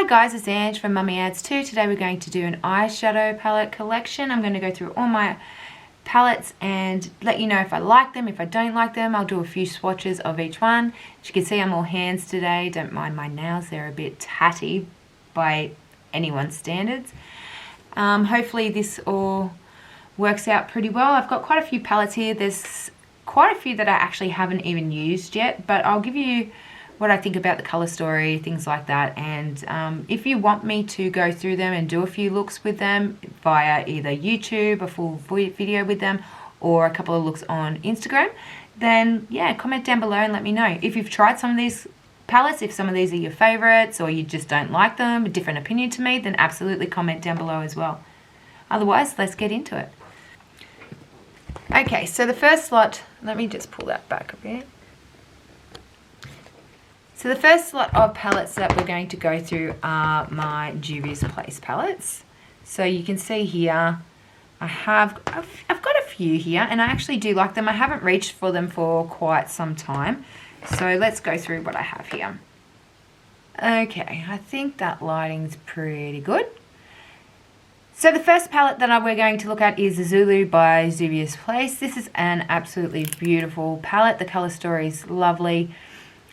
Hi guys, it's Ange from Mummy Adds 2. Today we're going to do an eyeshadow palette collection. I'm going to go through all my palettes and let you know if I like them, if I don't like them. I'll do a few swatches of each one. As you can see, I'm all hands today. Don't mind my nails, they're a bit tatty by anyone's standards. Hopefully this all works out pretty well. I've got quite a few palettes here. There's quite a few that I actually haven't even used yet, but I'll give you what I think about the color story, things like that. And if you want me to go through them and do a few looks with them via either YouTube, a full video with them, or a couple of looks on Instagram, then yeah, comment down below and let me know. If you've tried some of these palettes, if some of these are your favorites, or you just don't like them, a different opinion to me, then absolutely comment down below as well. Otherwise, let's get into it. Okay, so the first lot, let me just pull that back a bit. So the first lot of palettes that we're going to go through are my Juvia's Place palettes. So you can see here, I've got a few here, and I actually do like them. I haven't reached for them for quite some time. So let's go through what I have here. Okay, I think that lighting's pretty good. So the first palette that we're going to look at is Zulu by Juvia's Place. This is an absolutely beautiful palette. The color story is lovely.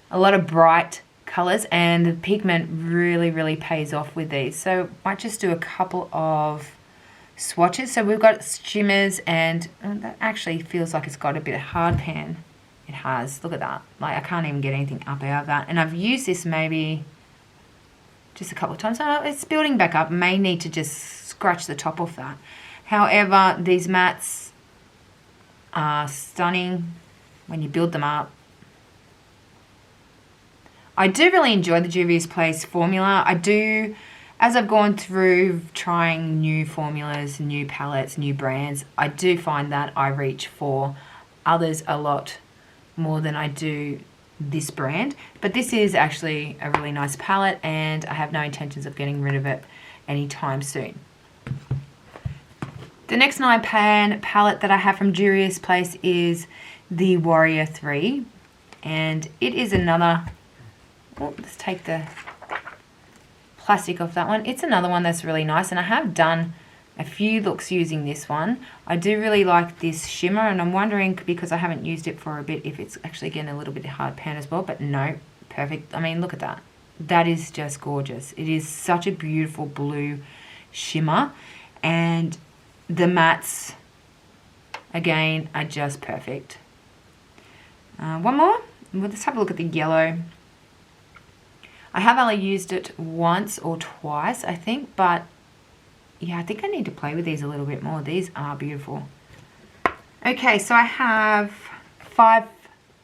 A lot of bright colors, and the pigment really pays off with these. So might just do a couple of swatches. So we've got shimmers, and that actually feels like it's got a bit of hard pan. It has, look at that. Like, I can't even get anything up out of that. And I've used this maybe just a couple of times. So it's building back up. May need to just scratch the top off that. However, these mattes are stunning when you build them up. I do really enjoy the Juvia's Place formula. I do, as I've gone through trying new formulas, new palettes, new brands, I do find that I reach for others a lot more than I do this brand. But this is actually a really nice palette, and I have no intentions of getting rid of it anytime soon. The next 9-pan palette that I have from Juvia's Place is the Warrior 3. And it is another... Oh, let's take the plastic off that one. It's another one that's really nice, and I have done a few looks using this one. I do really like this shimmer, and I'm wondering, because I haven't used it for a bit, if it's actually getting a little bit hard pan as well, but no, perfect. I mean, look at that. That is just gorgeous. It is such a beautiful blue shimmer, and the mattes, again, are just perfect. One more. Let's have a look at the yellow. I have only used it once or twice, I think, but yeah, I think I need to play with these a little bit more. These are beautiful. Okay, so I have five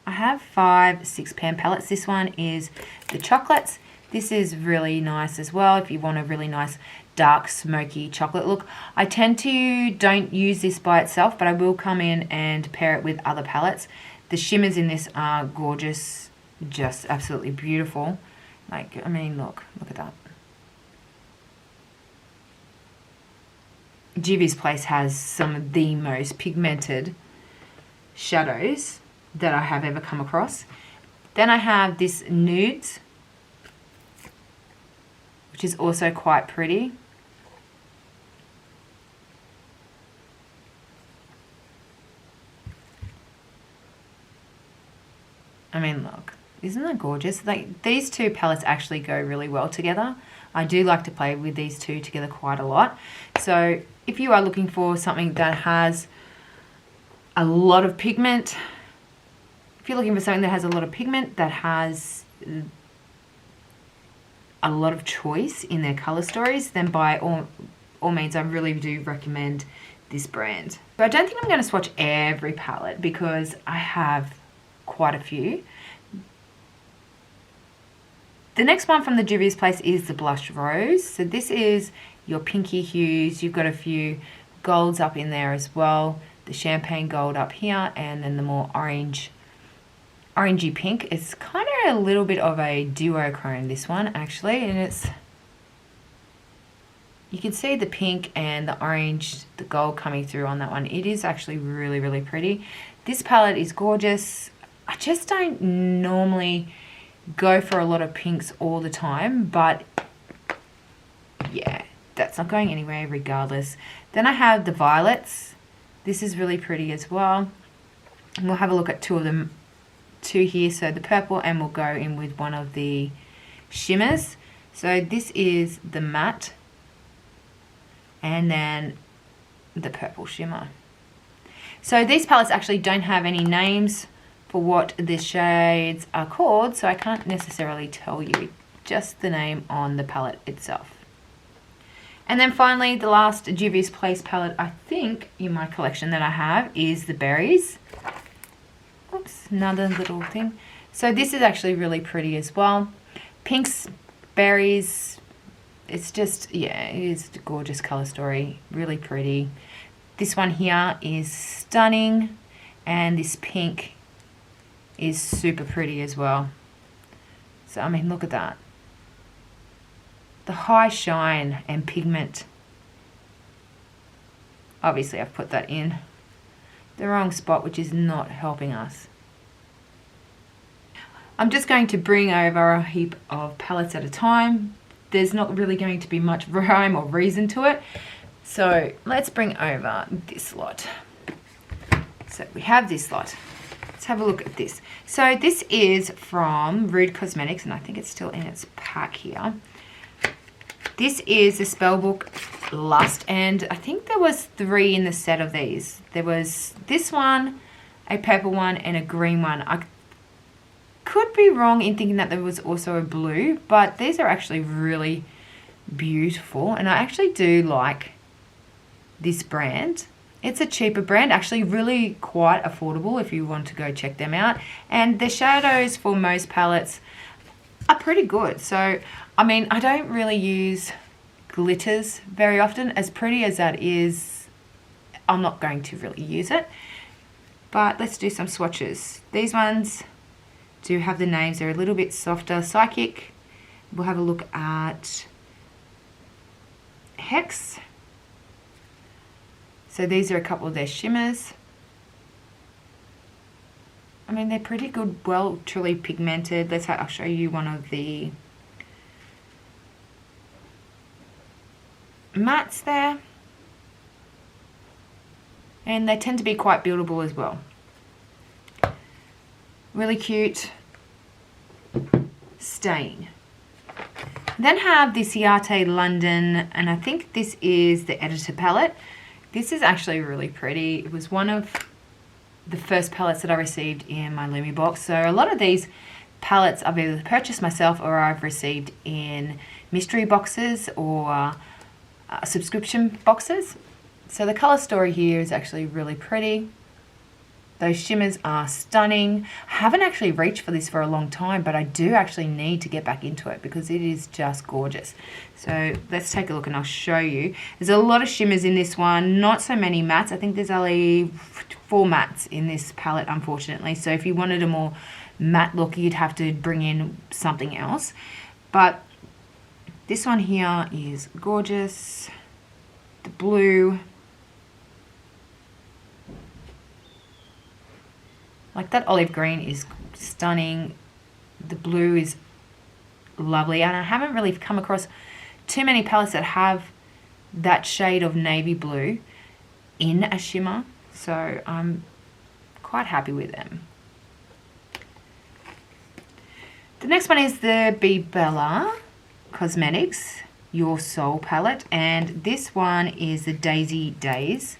6-pan palettes. This one is the chocolates. This is really nice as well if you want a really nice dark smoky chocolate look. I tend to don't use this by itself, but I will come in and pair it with other palettes. The shimmers in this are gorgeous, just absolutely beautiful. Like, I mean, look at that. Juvia's Place has some of the most pigmented shadows that I have ever come across. Then I have this Nudes, which is also quite pretty. I mean, look. Isn't that gorgeous? Like, these two palettes actually go really well together. I do like to play with these two together quite a lot. So if you are looking for something that has a lot of pigment, if you're looking for something that has a lot of pigment, that has a lot of choice in their color stories, then by all means, I really do recommend this brand. But I don't think I'm going to swatch every palette because I have quite a few. The next one from the Juvia's Place is the Blush Rose. So this is your pinky hues. You've got a few golds up in there as well. The champagne gold up here, and then the more orangey pink. It's kind of a little bit of a duochrome, this one, actually. And it's... You can see the pink and the orange, the gold coming through on that one. It is actually really pretty. This palette is gorgeous. I just don't normally go for a lot of pinks all the time, but yeah, that's not going anywhere regardless. Then I have the violets. This is really pretty as well. And we'll have a look at two here. So the purple, and we'll go in with one of the shimmers. So this is the matte, and then the purple shimmer. So these palettes actually don't have any names for what the shades are called, so I can't necessarily tell you, just the name on the palette itself. And then finally, the last Juvia's Place palette I think in my collection that I have is the berries. Oops, another little thing. So this is actually really pretty as well. Pinks, berries, it's just, yeah, it is a gorgeous color story, really pretty. This one here is stunning, and this pink is super pretty as well. So I mean, look at that. The high shine and pigment. Obviously I've put that in the wrong spot, which is not helping us. I'm just going to bring over a heap of palettes at a time. There's not really going to be much rhyme or reason to it. So let's bring over this lot. So we have this lot. Let's have a look at this. So this is from OXX Cosmetics, and I think it's still in its pack here. This is the Spellbook Lust, and I think there was 3 in the set of these. There was this one, a purple one, and a green one. I could be wrong in thinking that there was also a blue, but these are actually really beautiful, and I actually do like this brand. It's a cheaper brand, actually really quite affordable if you want to go check them out. And the shadows for most palettes are pretty good. So, I mean, I don't really use glitters very often. As pretty as that is, I'm not going to really use it. But let's do some swatches. These ones do have the names. They're a little bit softer. Psychic. We'll have a look at Hex. So these are a couple of their shimmers. I mean, they're pretty good, well, truly pigmented. I'll show you one of the mattes there. And they tend to be quite buildable as well. Really cute. Staying. Then have the Ciate London, and I think this is the Editor palette. This is actually really pretty. It was one of the first palettes that I received in my Lumi box. So a lot of these palettes I've either purchased myself or I've received in mystery boxes or subscription boxes. So the color story here is actually really pretty. Those shimmers are stunning. I haven't actually reached for this for a long time, but I do actually need to get back into it because it is just gorgeous. So let's take a look and I'll show you. There's a lot of shimmers in this one, not so many mattes. I think there's only 4 mattes in this palette, unfortunately. So if you wanted a more matte look, you'd have to bring in something else. But this one here is gorgeous. The blue. Like that olive green is stunning. The blue is lovely. And I haven't really come across too many palettes that have that shade of navy blue in a shimmer. So I'm quite happy with them. The next one is the Be Bella Cosmetics Your Soul palette. And this one is the Daisy Days.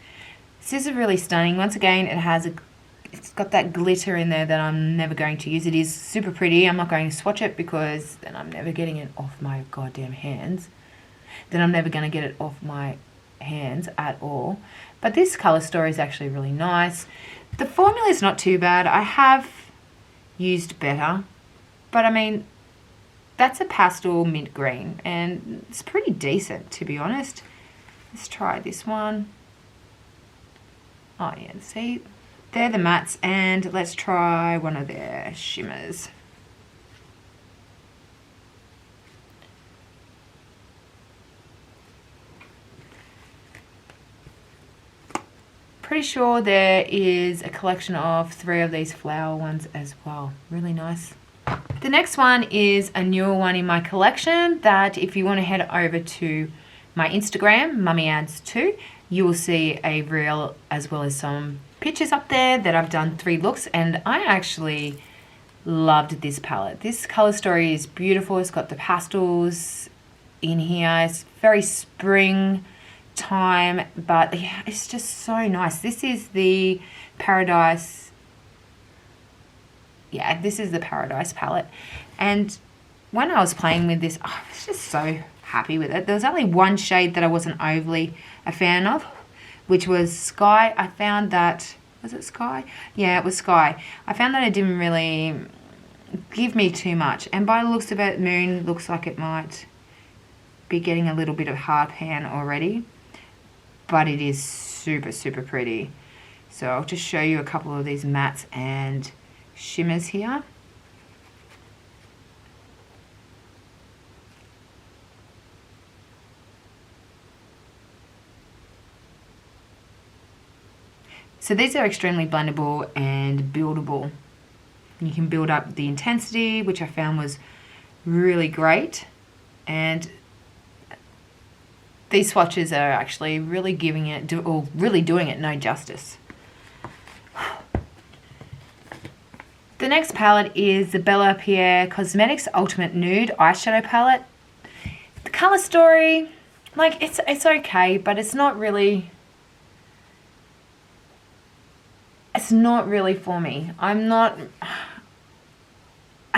This is really stunning. Once again, it's got that glitter in there that I'm never going to use. It is super pretty. I'm not going to swatch it because then I'm never getting it off my goddamn hands. Then I'm never going to get it off my hands at all. But this color story is actually really nice. The formula is not too bad. I have used better. But I mean, that's a pastel mint green. And it's pretty decent, to be honest. Let's try this one. Oh yeah, see? They're the mattes, and let's try one of their shimmers. Pretty sure there is a collection of 3 of these flower ones as well. Really nice. The next one is a newer one in my collection that if you want to head over to my Instagram, mummyads2, you will see a reel as well as some pictures up there that I've done 3 looks, and I actually loved this palette. This color story is beautiful. It's got the pastels in here. It's very spring time, but yeah, it's just so nice. This is the Paradise. Yeah, this is the Paradise palette. And when I was playing with this, I was just so happy with it. There was only one shade that I wasn't overly a fan of, which was Sky. I found that, was it Sky? Yeah, it was Sky. I found that it didn't really give me too much. And by the looks of it, Moon looks like it might be getting a little bit of hard pan already. But it is super, super pretty. So I'll just show you a couple of these mattes and shimmers here. So these are extremely blendable and buildable. You can build up the intensity, which I found was really great. And these swatches are actually really giving it, or really doing it no justice. The next palette is the OXX Cosmetics Ultimate Nude Eyeshadow Palette. The color story, like it's okay, but it's not really for me. I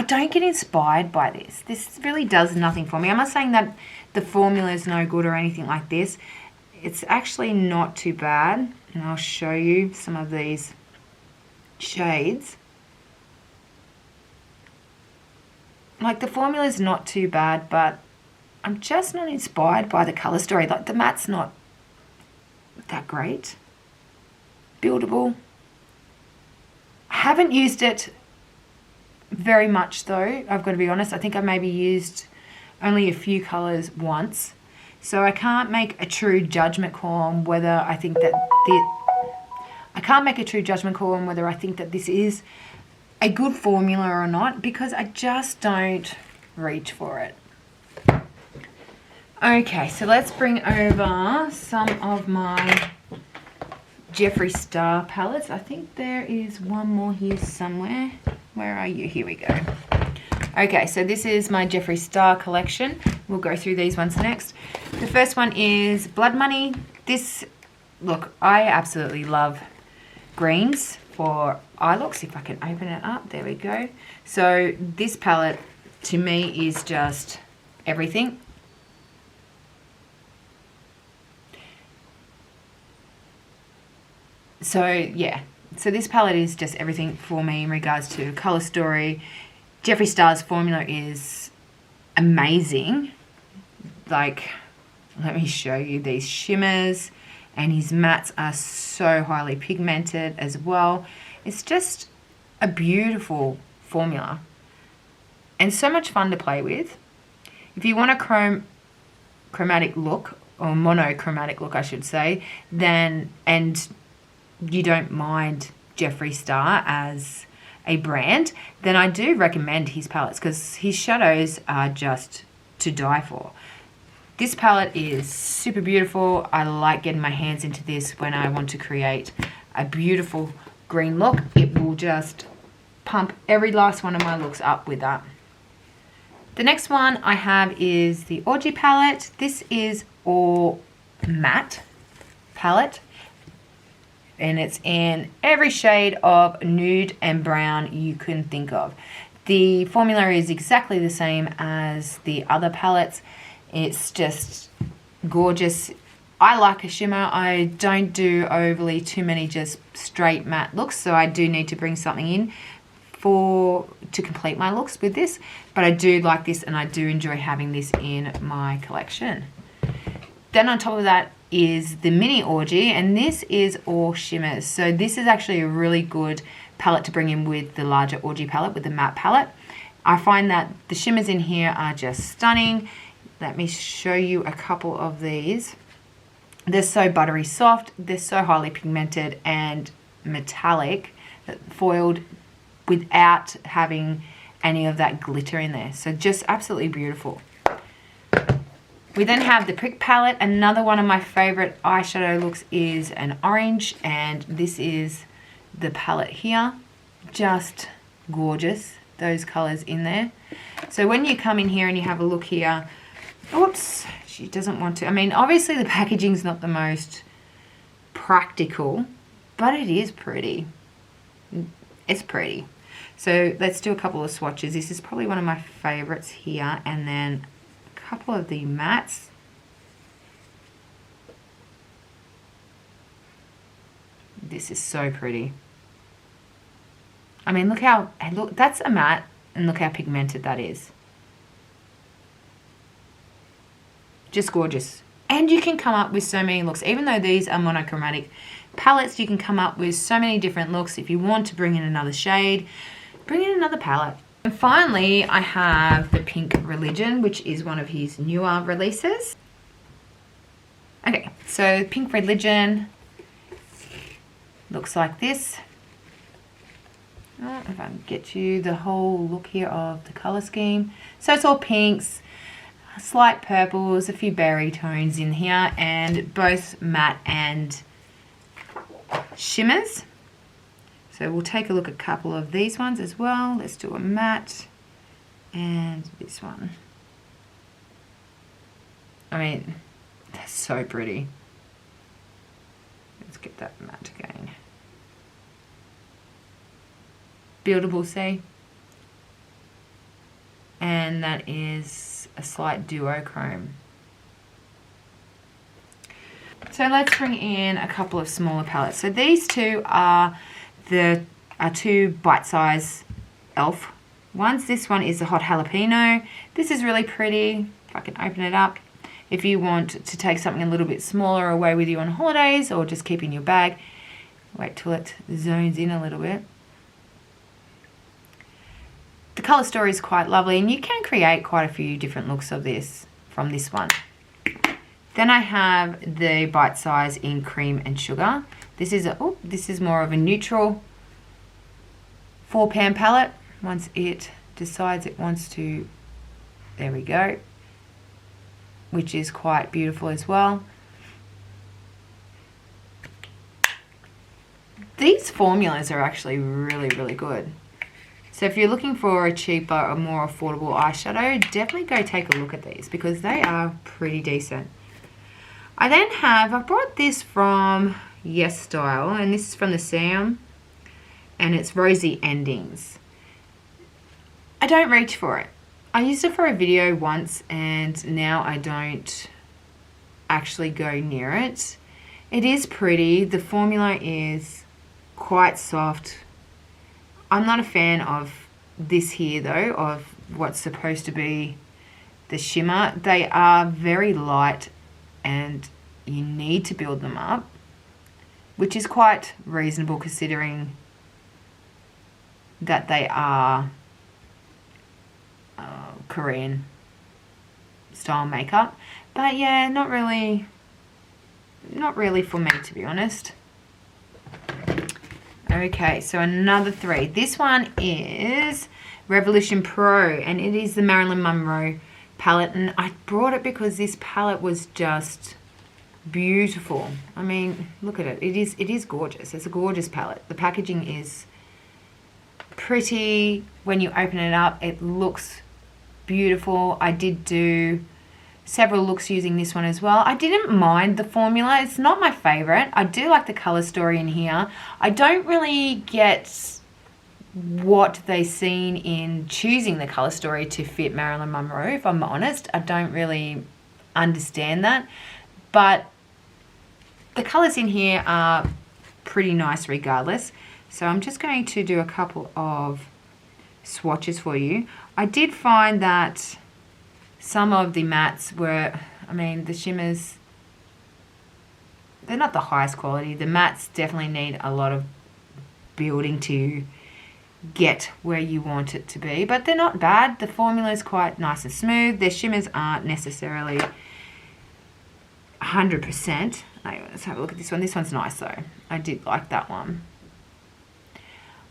don't get inspired by this. This really does nothing for me. I'm not saying that the formula is no good or anything like this. It's actually not too bad. And I'll show you some of these shades. Like the formula is not too bad, but I'm just not inspired by the color story. Like the matte's not that great. Buildable. I haven't used it very much though, I've got to be honest. I think I maybe used only a few colors once, so I can't make a true judgment call on whether I think that this is a good formula or not, because I just don't reach for it. Okay, so let's bring over some of my Jeffree Star palettes. I think there is one more here somewhere. Where are you? Here we go. Okay, so this is my Jeffree Star collection. We'll go through these ones next. The first one is Blood Money. This, look, I absolutely love greens for eye looks. If I can open it up, there we go. So this palette to me is just everything. So yeah, so this palette is just everything for me in regards to color story. Jeffree Star's formula is amazing. Like, let me show you these shimmers, and his mattes are so highly pigmented as well. It's just a beautiful formula and so much fun to play with. If you want a chromatic look, or monochromatic look I should say, then, and you don't mind Jeffree Star as a brand, then I do recommend his palettes, because his shadows are just to die for. This palette is super beautiful. I like getting my hands into this when I want to create a beautiful green look. It will just pump every last one of my looks up with that. The next one I have is the Orgy palette. This is all matte palette, and it's in every shade of nude and brown you can think of. The formula is exactly the same as the other palettes. It's just gorgeous. I like a shimmer. I don't do overly too many just straight matte looks, so I do need to bring something in to complete my looks with this, but I do like this and I do enjoy having this in my collection. Then on top of that is the mini Orgy, and this is all shimmers. So this is actually a really good palette to bring in with the larger Orgy palette, with the matte palette. I find that the shimmers in here are just stunning. Let me show you a couple of these. They're so buttery soft, they're so highly pigmented and metallic, foiled without having any of that glitter in there. So just absolutely beautiful. We then have the Prick palette. Another one of my favorite eyeshadow looks is an orange, and this is the palette here. Just gorgeous, those colors in there. So when you come in here and you have a look here, oops, she doesn't want to. I mean, obviously the packaging's not the most practical, but it is pretty. It's pretty. So let's do a couple of swatches. This is probably one of my favorites here, and then a couple of the mattes. This is so pretty. I mean, look, that's a matte, and look how pigmented that is. Just gorgeous. And you can come up with so many looks. Even though these are monochromatic palettes, you can come up with so many different looks. If you want to bring in another shade, bring in another palette. And finally, I have the Pink Religion, which is one of his newer releases. Okay, so Pink Religion looks like this. If I can get you the whole look here of the color scheme. So it's all pinks, slight purples, a few berry tones in here, and both matte and shimmers. So we'll take a look at a couple of these ones as well. Let's do a matte and this one. I mean, that's so pretty. Let's get that matte again. Beautiful, see? And that is a slight duochrome. So let's bring in a couple of smaller palettes. So these two are two bite-size elf ones. This one is the Hot Jalapeno. This is really pretty. If I can open it up. If you want to take something a little bit smaller away with you on holidays, or just keep in your bag. Wait till it zones in a little bit. The colour story is quite lovely, and you can create quite a few different looks of this from this one. Then I have the Bite Size in Cream and Sugar. This is more of a neutral 4-pan palette. Once it decides it wants to, there we go, which is quite beautiful as well. These formulas are actually really, really good. So if you're looking for a cheaper or more affordable eyeshadow, definitely go take a look at these because they are pretty decent. I then have, I brought this from Yes Style, and this is from the Sam, and it's Rosy Endings. I don't reach for it. I used it for a video once, and now I don't actually go near it. It is pretty. The formula is quite soft. I'm not a fan of this here though, of what's supposed to be the shimmer. They are very light and you need to build them up, which is quite reasonable considering that they are Korean style makeup. But yeah, not really for me, to be honest. Okay, so another 3. This one is Revolution Pro, and it is the Marilyn Monroe palette, and I brought it because this palette was just beautiful. I mean, look at it. It is gorgeous. It's a gorgeous palette. The packaging is pretty. When you open it up, it looks beautiful. I did do several looks using this one as well. I didn't mind the formula. It's not my favorite. I do like the color story in here. I don't really get what they seen in choosing the color story to fit Marilyn Monroe, if I'm honest. I don't really understand that. But the colors in here are pretty nice regardless. So I'm just going to do a couple of swatches for you. I did find that some of the mattes were, I mean, the shimmers, they're not the highest quality. The mattes definitely need a lot of building to get where you want it to be, but they're not bad. The formula is quite nice and smooth. Their shimmers aren't necessarily 100%. Let's have a look at this one. This one's nice though. I did like that one.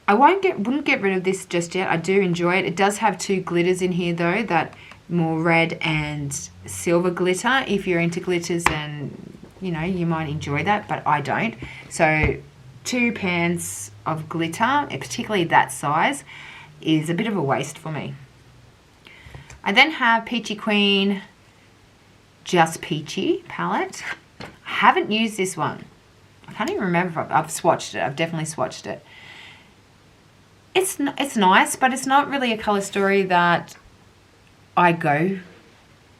I wouldn't get rid of this just yet. I do enjoy it. It does have 2 glitters in here though that more red and silver glitter. If you're into glitters, then you know you might enjoy that, but I don't. So 2 pans of glitter, particularly that size, is a bit of a waste for me. I then have Peachy Queen Just Peachy palette. I haven't used this one. I can't even remember if I've swatched it. I've definitely swatched it. It's nice, but it's not really a color story that I go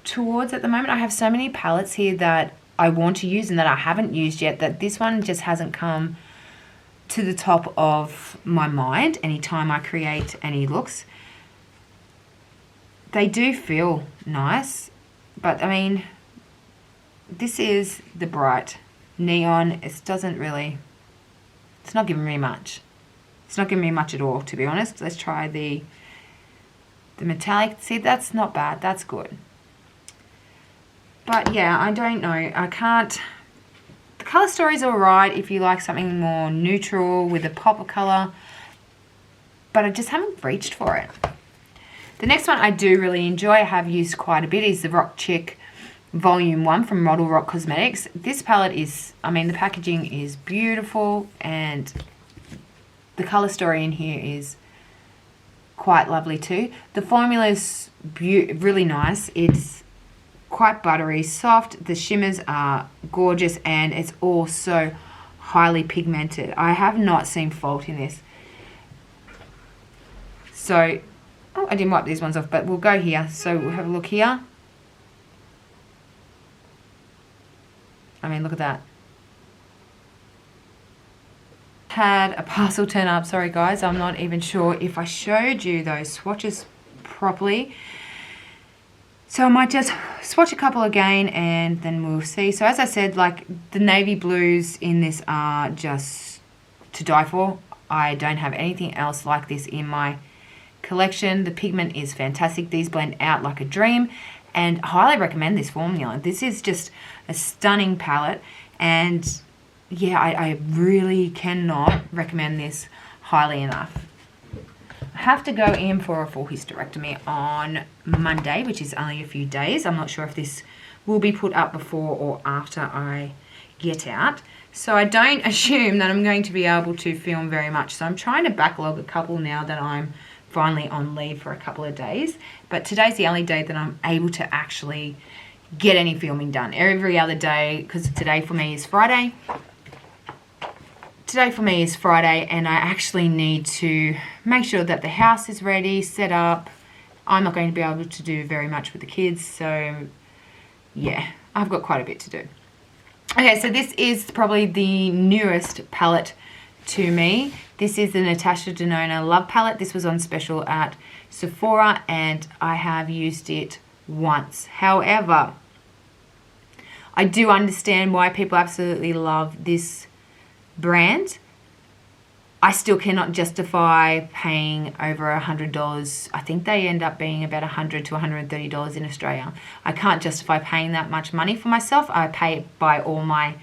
towards at the moment. I have so many palettes here that I want to use and that I haven't used yet, that this one just hasn't come to the top of my mind anytime I create any looks. They do feel nice, but I mean, this is the bright neon. It doesn't really, it's not giving me much. It's not giving me much at all, to be honest. Let's try the metallic. See, that's not bad. That's good. But yeah, I don't know. I can't. The color story's alright if you like something more neutral with a pop of color, but I just haven't reached for it. The next one I do really enjoy, I have used quite a bit, is the Rock Chick Volume 1 from OXX Cosmetics. This palette is, I mean, the packaging is beautiful and the color story in here is quite lovely too. The formula is really nice. It's quite buttery, soft. The shimmers are gorgeous and it's all so highly pigmented. I have not seen fault in this. So, oh, I didn't wipe these ones off, but we'll go here. So we'll have a look here. I mean, look at that. Had a parcel turn up. Sorry guys, I'm not even sure if I showed you those swatches properly. So I might just swatch a couple again and then we'll see. So as I said, like the navy blues in this are just to die for. I don't have anything else like this in my collection. The pigment is fantastic. These blend out like a dream and I highly recommend this formula. This is just a stunning palette and yeah, I really cannot recommend this highly enough. I have to go in for a full hysterectomy on Monday, which is only a few days. I'm not sure if this will be put up before or after I get out. So I don't assume that I'm going to be able to film very much. So I'm trying to backlog a couple now that I'm finally on leave for a couple of days. But today's the only day that I'm able to actually get any filming done. Every other day, because today for me is Friday. Today for me is Friday and I actually need to make sure that the house is ready, set up. I'm not going to be able to do very much with the kids, so yeah, I've got quite a bit to do. Okay, so this is probably the newest palette to me. This is the Natasha Denona Love Palette. This was on special at Sephora and I have used it once. However, I do understand why people absolutely love this brand. I still cannot justify paying over $100. I think they end up being about $100 to $130 in Australia. I can't justify paying that much money for myself. I pay buy all my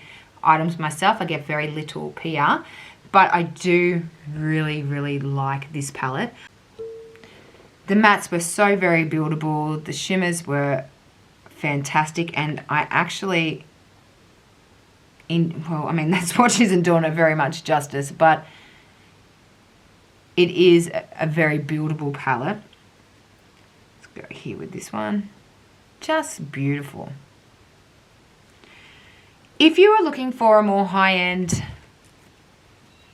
items myself. I get very little PR, but I do really, really like this palette. The mattes were so very buildable. The shimmers were fantastic, and I actually well, I mean, that swatch isn't doing it very much justice, but it is a very buildable palette. Let's go here with this one. Just beautiful. If you are looking for a more high-end,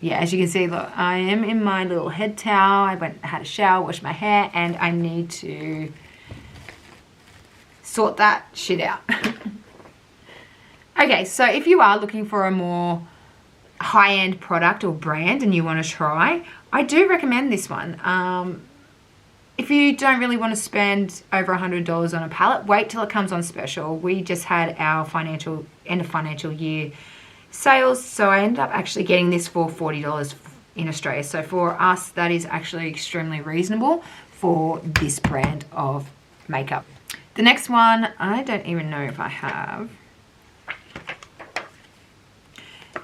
yeah, as you can see, look, I am in my little head towel. I had a shower, washed my hair, and I need to sort that shit out. Okay, so if you are looking for a more high-end product or brand and you want to try, I do recommend this one. If you don't really want to spend over $100 on a palette, wait till it comes on special. We just had our end of financial year sales, so I ended up actually getting this for $40 in Australia. So for us, that is actually extremely reasonable for this brand of makeup. The next one, I don't even know if I have.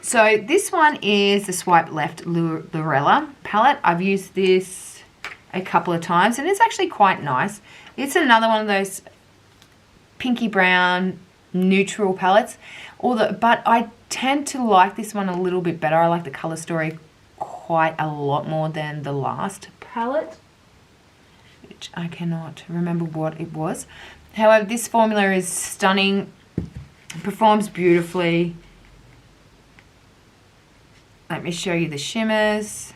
So this one is the Swipe Left Lorella palette. I've used this a couple of times, and it's actually quite nice. It's another one of those pinky brown neutral palettes, but I tend to like this one a little bit better. I like the color story quite a lot more than the last palette, which I cannot remember what it was. However, this formula is stunning. It performs beautifully. Let me show you the shimmers.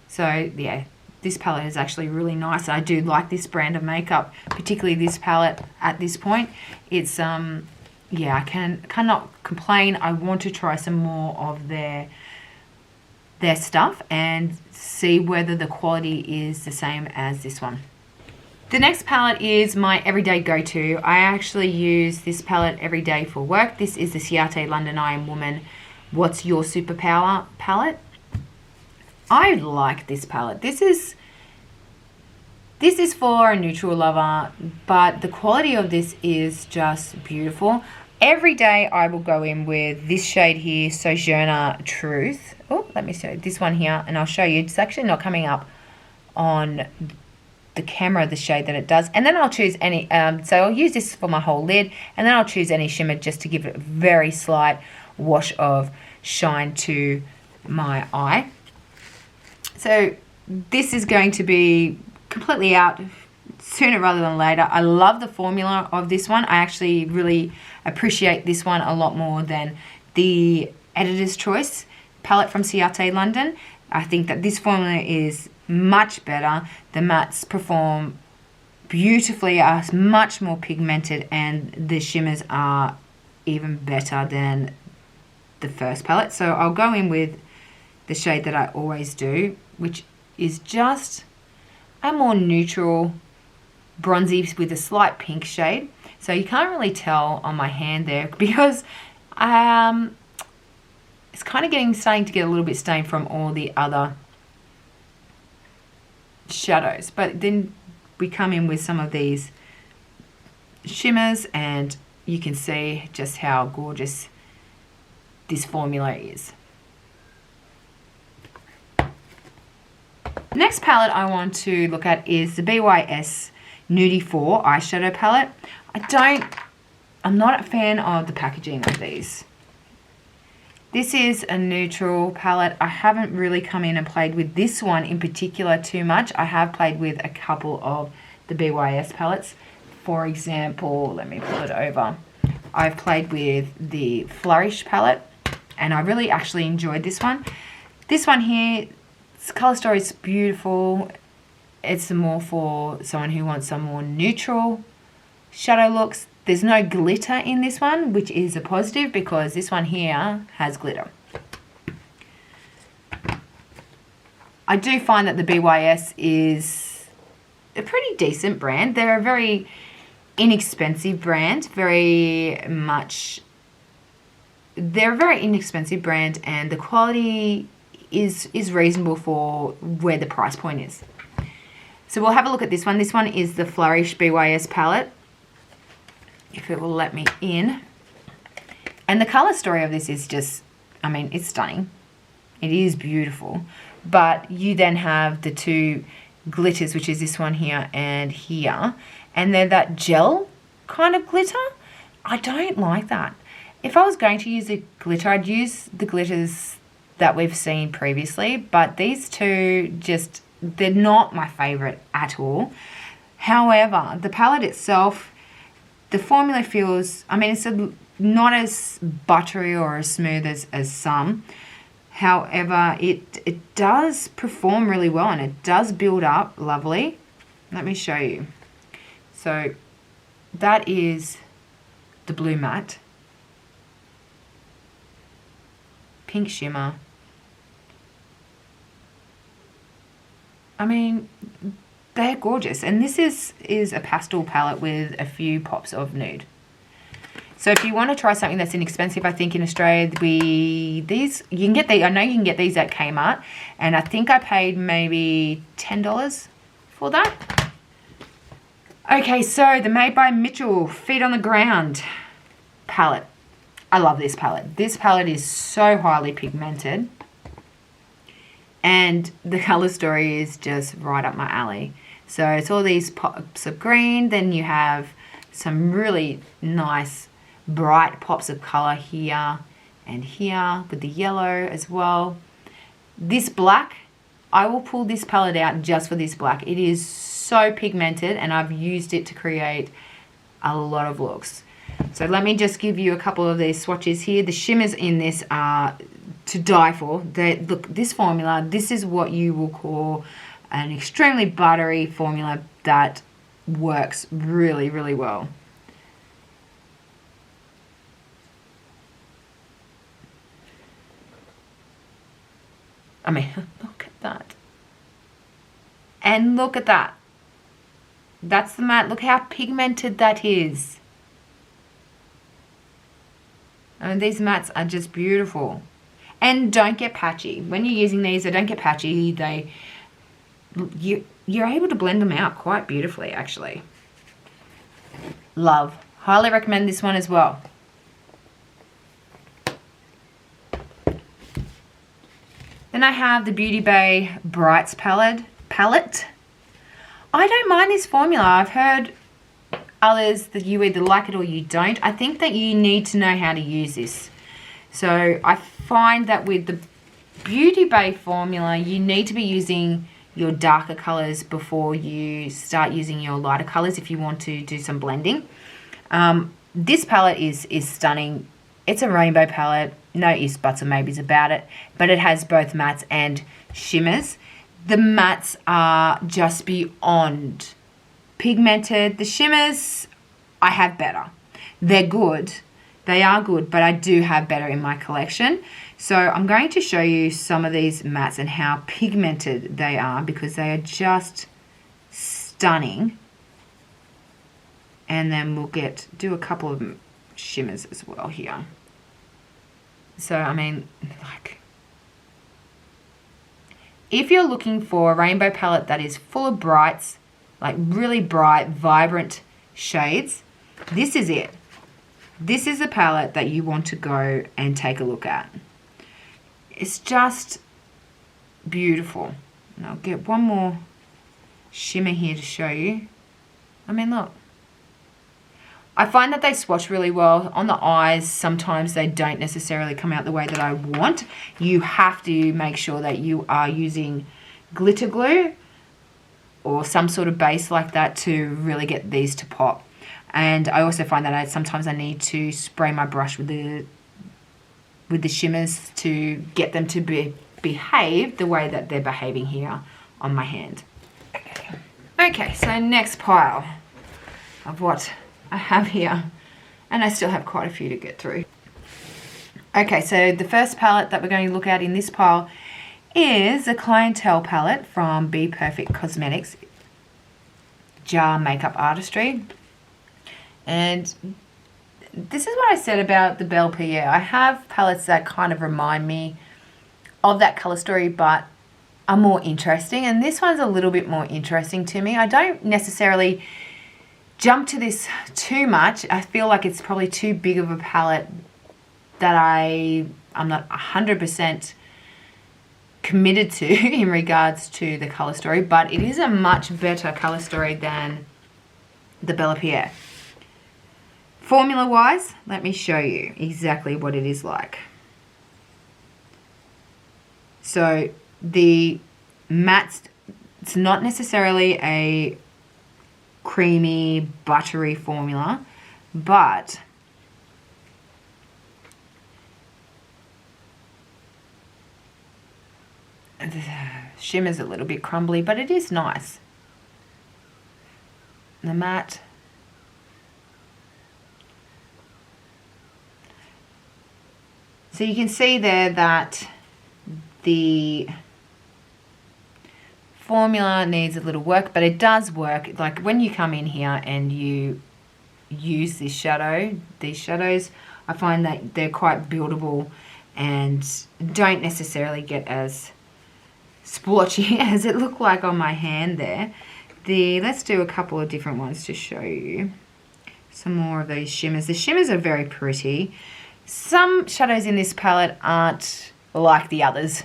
So yeah, this palette is actually really nice. I do like this brand of makeup, particularly this palette at this point. It's yeah, I cannot complain. I want to try some more of their stuff and see whether the quality is the same as this one. The next palette is my everyday go-to. I actually use this palette every day for work. This is the Ciate London I Am Woman What's Your Superpower palette. I like this palette. This is for a neutral lover, but the quality of this is just beautiful. Every day I will go in with this shade here, Sojourner Truth. Oh, let me show this one here, and I'll show you. It's actually not coming up on the camera, the shade that it does. And then I'll choose any, so I'll use this for my whole lid, and then I'll choose any shimmer just to give it a very slight wash of shine to my eye. So this is going to be completely out sooner rather than later. I love the formula of this one. I actually really appreciate this one a lot more than the Editor's Choice palette from Ciate London. I think that this formula is much better. The mattes perform beautifully, are much more pigmented, and the shimmers are even better than the first palette. So I'll go in with the shade that I always do, which is just a more neutral bronzy with a slight pink shade. So you can't really tell on my hand there because it's kind of starting to get a little bit stained from all the other shadows. But then we come in with some of these shimmers and you can see just how gorgeous this formula is. The next palette I want to look at is the BYS Nudie 4 eyeshadow palette. I'm not a fan of the packaging of these. This is a neutral palette. I haven't really come in and played with this one in particular too much. I have played with a couple of the BYS palettes. For example, let me pull it over. I've played with the Flourish palette and I really actually enjoyed this one. This one here, its color story is beautiful. It's more for someone who wants some more neutral shadow looks. There's no glitter in this one, which is a positive because this one here has glitter. I do find that the BYS is a pretty decent brand. They're a very inexpensive brand, they're a very inexpensive brand, and the quality is reasonable for where the price point is. So we'll have a look at this one. This one is the Flourish BYS palette, if it will let me in. And the color story of this is just, I mean, it's stunning. It is beautiful. But you then have the two glitters, which is this one here and here. And they're that gel kind of glitter. I don't like that. If I was going to use a glitter, I'd use the glitters that we've seen previously. But these two just, they're not my favorite at all. However, the palette itself, the formula feels, I mean, it's not as buttery or as smooth as some. However, it does perform really well and it does build up lovely. Let me show you. So that is the blue matte. Pink shimmer. I mean, they're gorgeous. And this is a pastel palette with a few pops of nude. So if you want to try something that's inexpensive, I think in Australia, you can get these, I know you can get these at Kmart. And I think I paid maybe $10 for that. Okay, so the Made by Mitchell Feet on the Ground palette. I love this palette. This palette is so highly pigmented. And the color story is just right up my alley. So it's all these pops of green. Then you have some really nice bright pops of color here and here with the yellow as well. This black, I will pull this palette out just for this black. It is so pigmented and I've used it to create a lot of looks. So let me just give you a couple of these swatches here. The shimmers in this are to die for. Look, this formula, this is what you will call an extremely buttery formula that works really, really well. I mean, look at that. And look at that. That's the matte. Look how pigmented that is. I mean, these mattes are just beautiful. And don't get patchy. When you're using these, they don't get patchy. You're able to blend them out quite beautifully, actually. Love. Highly recommend this one as well. Then I have the Beauty Bay Brights palette. I don't mind this formula. I've heard others that you either like it or you don't. I think that you need to know how to use this. So I find that with the Beauty Bay formula, you need to be using your darker colors before you start using your lighter colors if you want to do some blending. This palette is stunning. It's a rainbow palette. No ifs, buts, or maybes about it. But it has both mattes and shimmers. The mattes are just beyond pigmented. The shimmers, I have better. They're good. They are good, but I do have better in my collection. So I'm going to show you some of these mattes and how pigmented they are because they are just stunning. And then we'll do a couple of shimmers as well here. So, I mean, like, if you're looking for a rainbow palette that is full of brights, like really bright, vibrant shades, this is it. This is a palette that you want to go and take a look at. It's just beautiful. And I'll get one more shimmer here to show you. I mean, look. I find that they swatch really well. On the eyes, sometimes they don't necessarily come out the way that I want. You have to make sure that you are using glitter glue or some sort of base like that to really get these to pop. And I also find that sometimes I need to spray my brush with the shimmers to get them to behave the way that they're behaving here on my hand. Okay, so next pile of what I have here, and I still have quite a few to get through. Okay, so the first palette that we're going to look at in this pile is a Clientele palette from Be Perfect Cosmetics, Jar Makeup Artistry. And this is what I said about the Belle Pierre. I have palettes that kind of remind me of that color story, but are more interesting. And this one's a little bit more interesting to me. I don't necessarily jump to this too much. I feel like it's probably too big of a palette that I'm not 100% committed to in regards to the color story, but it is a much better color story than the Belle Pierre. Formula wise, let me show you exactly what it is like. So the mattes, it's not necessarily a creamy, buttery formula, but the shimmer's a little bit crumbly, but it is nice. The matte, so you can see there that the formula needs a little work, but it does work. Like when you come in here and you use this shadow, these shadows, I find that they're quite buildable and don't necessarily get as splotchy as it looked like on my hand there. Let's do a couple of different ones to show you some more of these shimmers. The shimmers are very pretty. some shadows in this palette aren't like the others.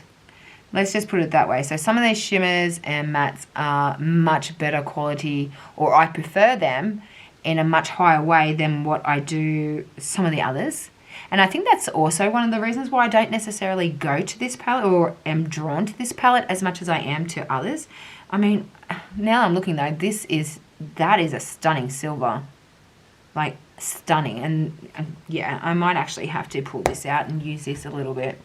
Let's just put it that way. So some of these shimmers and mattes are much better quality, or I prefer them in a much higher way than what I do some of the others. And I think that's also one of the reasons why I don't necessarily go to this palette or am drawn to this palette as much as I am to others. I mean, now I'm looking though, that is a stunning silver. Like, stunning. And yeah, I might actually have to pull this out and use this a little bit.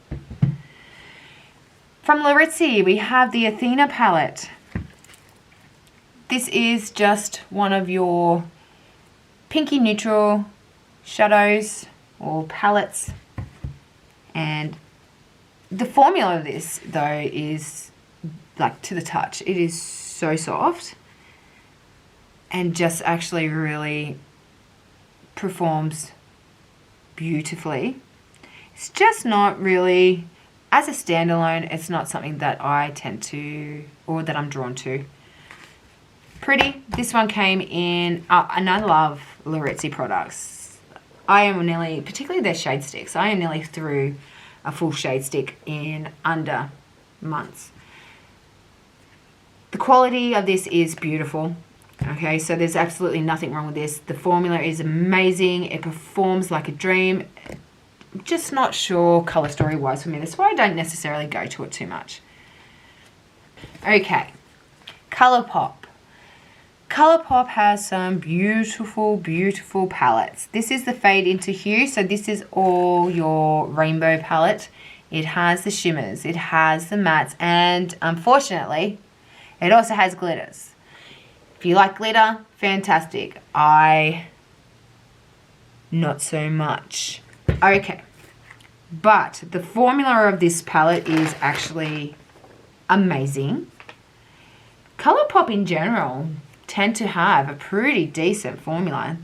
From Laritzi, we have the Athena palette. This is just one of your pinky neutral shadows or palettes. And the formula of this, though, is like to the touch. It is so soft and just actually really performs beautifully. It's just not really, as a standalone, it's not something that I tend to, or that I'm drawn to. Pretty. This one came in, and I love Laritzi products. I am nearly, particularly their shade sticks, I am nearly through a full shade stick in under months. The quality of this is beautiful. Okay, so there's absolutely nothing wrong with this. The formula is amazing. It performs like a dream. I'm just not sure color story wise for me. That's why I don't necessarily go to it too much. Okay, ColourPop. ColourPop has some beautiful, beautiful palettes. This is the Fade into Hue. So this is all your rainbow palette. It has the shimmers, it has the mattes, and unfortunately, it also has glitters. If you like glitter, fantastic. Not so much. Okay, but the formula of this palette is actually amazing. ColourPop in general tend to have a pretty decent formula.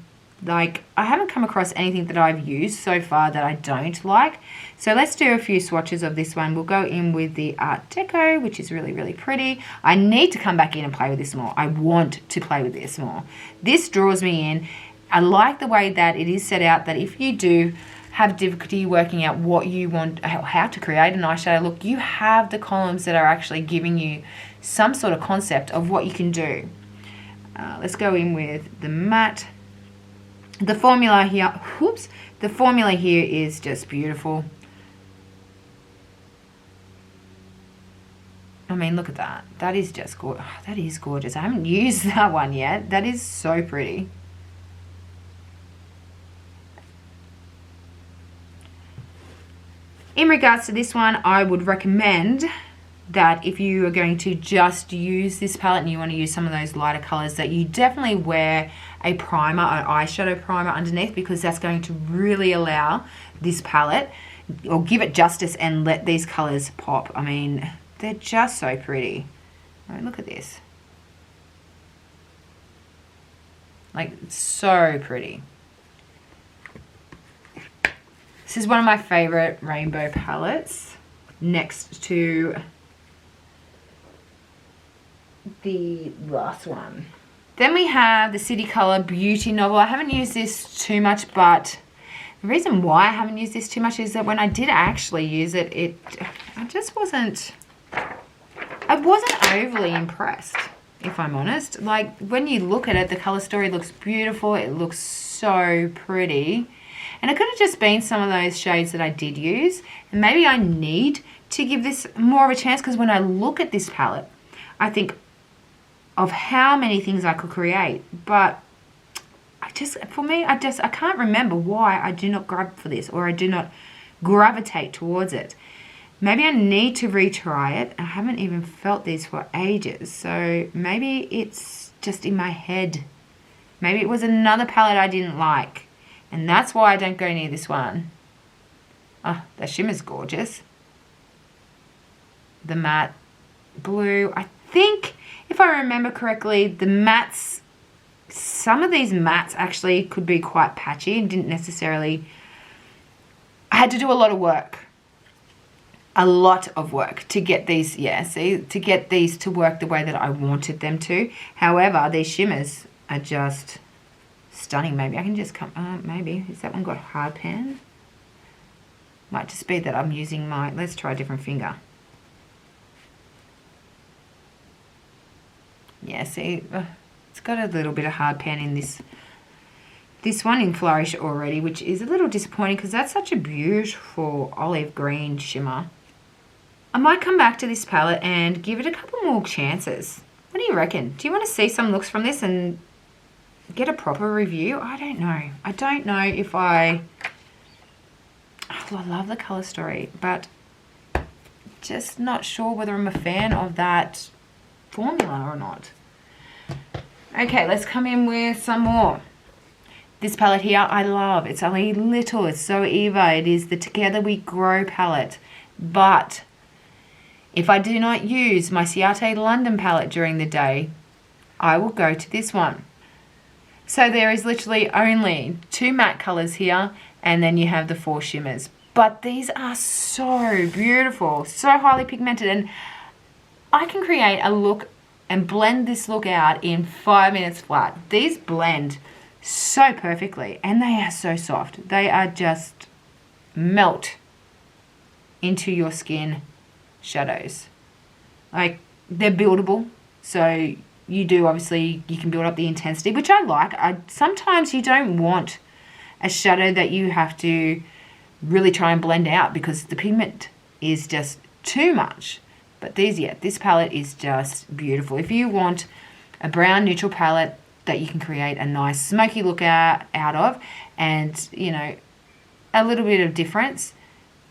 Like, I haven't come across anything that I've used so far that I don't like. So let's do a few swatches of this one. We'll go in with the Art Deco, which is really, really pretty. I need to come back in and play with this more. I want to play with this more. This draws me in. I like the way that it is set out, that if you do have difficulty working out what you want, how to create an eyeshadow look, you have the columns that are actually giving you some sort of concept of what you can do. Let's go in with the matte. The formula here, the formula here is just beautiful. I mean, look at that. That is just gorgeous. Oh, that is gorgeous. I haven't used that one yet. That is so pretty. In regards to this one, I would recommend that if you are going to just use this palette and you want to use some of those lighter colors, that you definitely wear a primer, an eyeshadow primer underneath, because that's going to really allow this palette, or give it justice and let these colors pop. I mean, they're just so pretty. I mean, look at this. Like, so pretty. This is one of my favorite rainbow palettes, next to the last one. Then we have the City Color Beauty Novel. I haven't used this too much, but the reason why I haven't used this too much is that when I did actually use it, I wasn't overly impressed, if I'm honest. Like, when you look at it, the color story looks beautiful. It looks so pretty. And it could have just been some of those shades that I did use. And maybe I need to give this more of a chance, because when I look at this palette, I think of how many things I could create. But I can't remember why I do not grab for this, or I do not gravitate towards it. Maybe I need to retry it. I haven't even felt these for ages. So maybe it's just in my head. Maybe it was another palette I didn't like, and that's why I don't go near this one. Oh, the shimmer's gorgeous. The matte blue. I think, if I remember correctly, the mattes, some of these mattes actually could be quite patchy and didn't necessarily, I had to do a lot of work. A lot of work to get these, to get these to work the way that I wanted them to. However, these shimmers are just stunning. Maybe I can just come, maybe, has that one got hard pan? Might just be that I'm using my, let's try a different finger. Yeah, see, it's got a little bit of hard pan in this one in Flourish already, which is a little disappointing because that's such a beautiful olive green shimmer. I might come back to this palette and give it a couple more chances. What do you reckon? Do you want to see some looks from this and get a proper review? I don't know. I don't know if I... Oh, I love the colour story, but just not sure whether I'm a fan of that formula or not. Okay, let's come in with some more. This palette here I love. It's only little. It's so Eva. It is the Together We Grow palette. But if I do not use my Ciate London palette during the day, I will go to this one. So there is literally only 2 matte colours here, and then you have the 4 shimmers. But these are so beautiful, so highly pigmented, and I can create a look and blend this look out in 5 minutes flat. These blend so perfectly, and they are so soft. They are just melt into your skin shadows. Like, they're buildable, so you do, obviously, you can build up the intensity, which I like. Sometimes you don't want a shadow that you have to really try and blend out because the pigment is just too much. But this palette is just beautiful. If you want a brown neutral palette that you can create a nice smoky look out of, and, you know, a little bit of difference,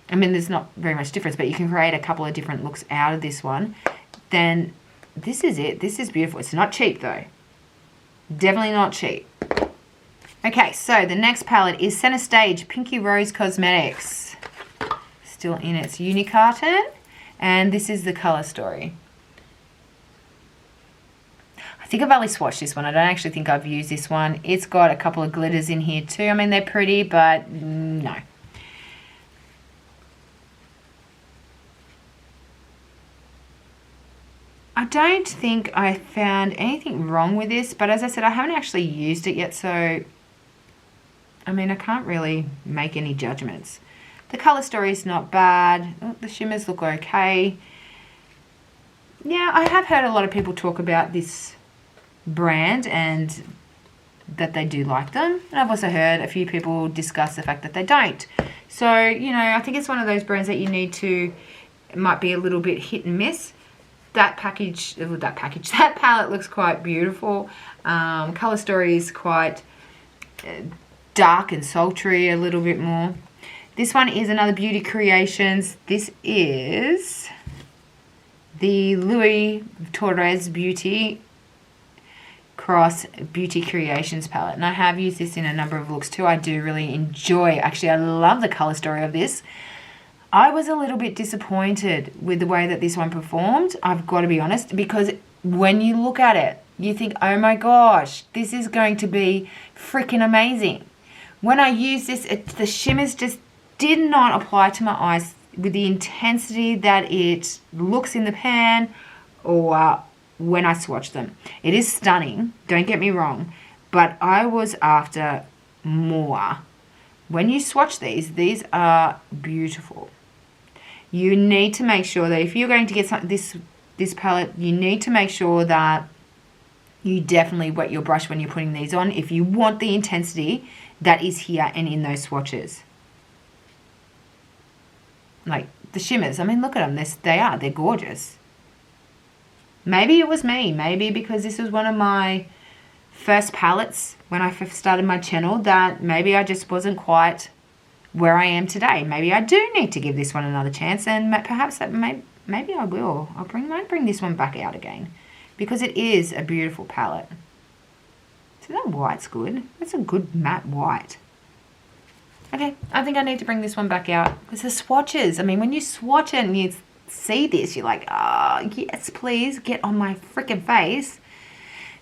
I mean, there's not very much difference, but you can create a couple of different looks out of this one, then this is it. This is beautiful. It's not cheap, though. Definitely not cheap. Okay, so the next palette is Center Stage Pinky Rose Cosmetics. Still in its uni carton. And this is the color story. I think I've only swatched this one. I don't actually think I've used this one. It's got a couple of glitters in here too. I mean, they're pretty, but no. I don't think I found anything wrong with this, but as I said, I haven't actually used it yet, so I mean, I can't really make any judgments. The colour story is not bad. Oh, the shimmers look okay. Yeah, I have heard a lot of people talk about this brand and that they do like them. And I've also heard a few people discuss the fact that they don't. So, you know, I think it's one of those brands that you need to, it might be a little bit hit and miss. That palette looks quite beautiful. Colour story is quite dark and sultry a little bit more. This one is another Beauty Creations. This is the Louis Torres Beauty Cross Beauty Creations palette. And I have used this in a number of looks too. I do really enjoy, actually I love the colour story of this. I was a little bit disappointed with the way that this one performed, I've got to be honest, because when you look at it, you think, oh my gosh, this is going to be freaking amazing. When I use this, the shimmers just did not apply to my eyes with the intensity that it looks in the pan or when I swatch them. It is stunning, don't get me wrong, but I was after more. When you swatch these are beautiful. You need to make sure that if you're going to get this palette, you need to make sure that you definitely wet your brush when you're putting these on if you want the intensity that is here and in those swatches. Like the shimmers, I mean, look at them. They're gorgeous. Maybe it was me. Maybe because this was one of my first palettes when I first started my channel that maybe I just wasn't quite where I am today. Maybe I do need to give this one another chance, and perhaps that maybe I will. Might bring this one back out again because it is a beautiful palette. So that white's good. That's a good matte white. Okay, I think I need to bring this one back out because the swatches, I mean, when you swatch it and you see this, you're like, oh, yes, please get on my freaking face.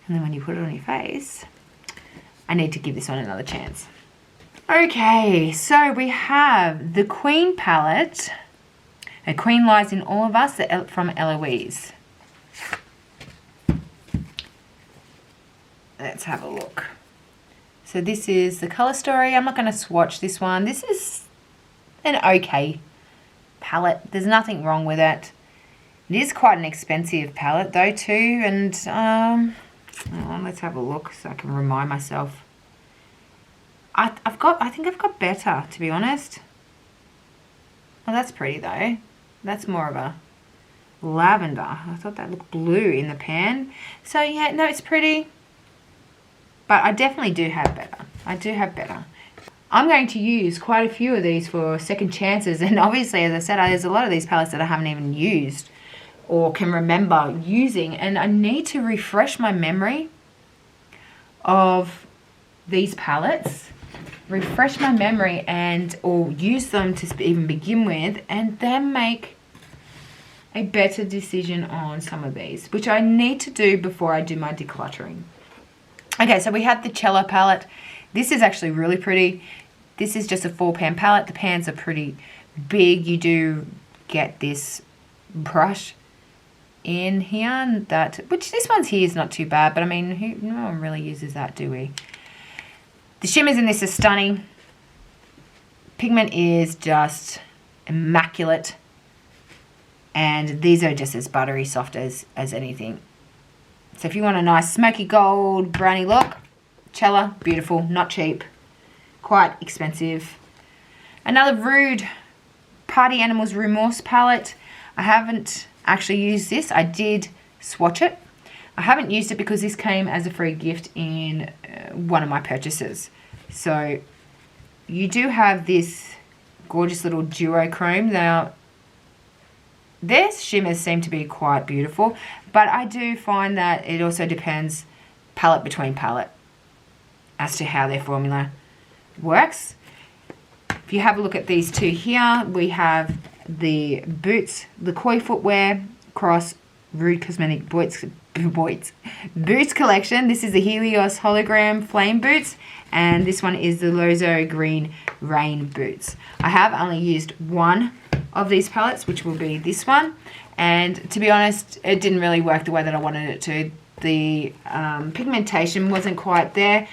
And then when you put it on your face, I need to give this one another chance. Okay, so we have the Queen palette. A Queen Lies in All of Us from Eloise. Let's have a look. So this is the color story. I'm not going to swatch this one. This is an okay palette. There's nothing wrong with it. It is quite an expensive palette though too, and let's have a look so I can remind myself. I think I've got better, to be honest. Oh, that's pretty though. That's more of a lavender. I thought that looked blue in the pan. So yeah, no, it's pretty. But I definitely do have better. I do have better. I'm going to use quite a few of these for second chances. And obviously, as I said, there's a lot of these palettes that I haven't even used or can remember using. And I need to refresh my memory of these palettes. Refresh my memory or use them to even begin with. And then make a better decision on some of these. Which I need to do before I do my decluttering. Okay, so we have the Cello palette. This is actually really pretty. This is just a 4-pan palette. The pans are pretty big. You do get this brush in here, which this one's here is not too bad, but I mean, no one really uses that, do we? The shimmers in this are stunning. Pigment is just immaculate. And these are just as buttery soft as anything. So if you want a nice smoky gold brownie look, Cello, beautiful, not cheap, quite expensive. Another Rude Party Animals Remorse palette. I haven't actually used this. I did swatch it. I haven't used it because this came as a free gift in one of my purchases. So you do have this gorgeous little duochrome. Now, their shimmers seem to be quite beautiful, but I do find that it also depends palette between palette as to how their formula works. If you have a look at these two here, we have the boots, the koi footwear cross Rude Cosmetic boots collection. This is the Helios hologram flame boots, and this one is the Lozo green rain boots. I have only used one of these palettes, which will be this one, and to be honest, it didn't really work the way that I wanted it to. The pigmentation wasn't quite there.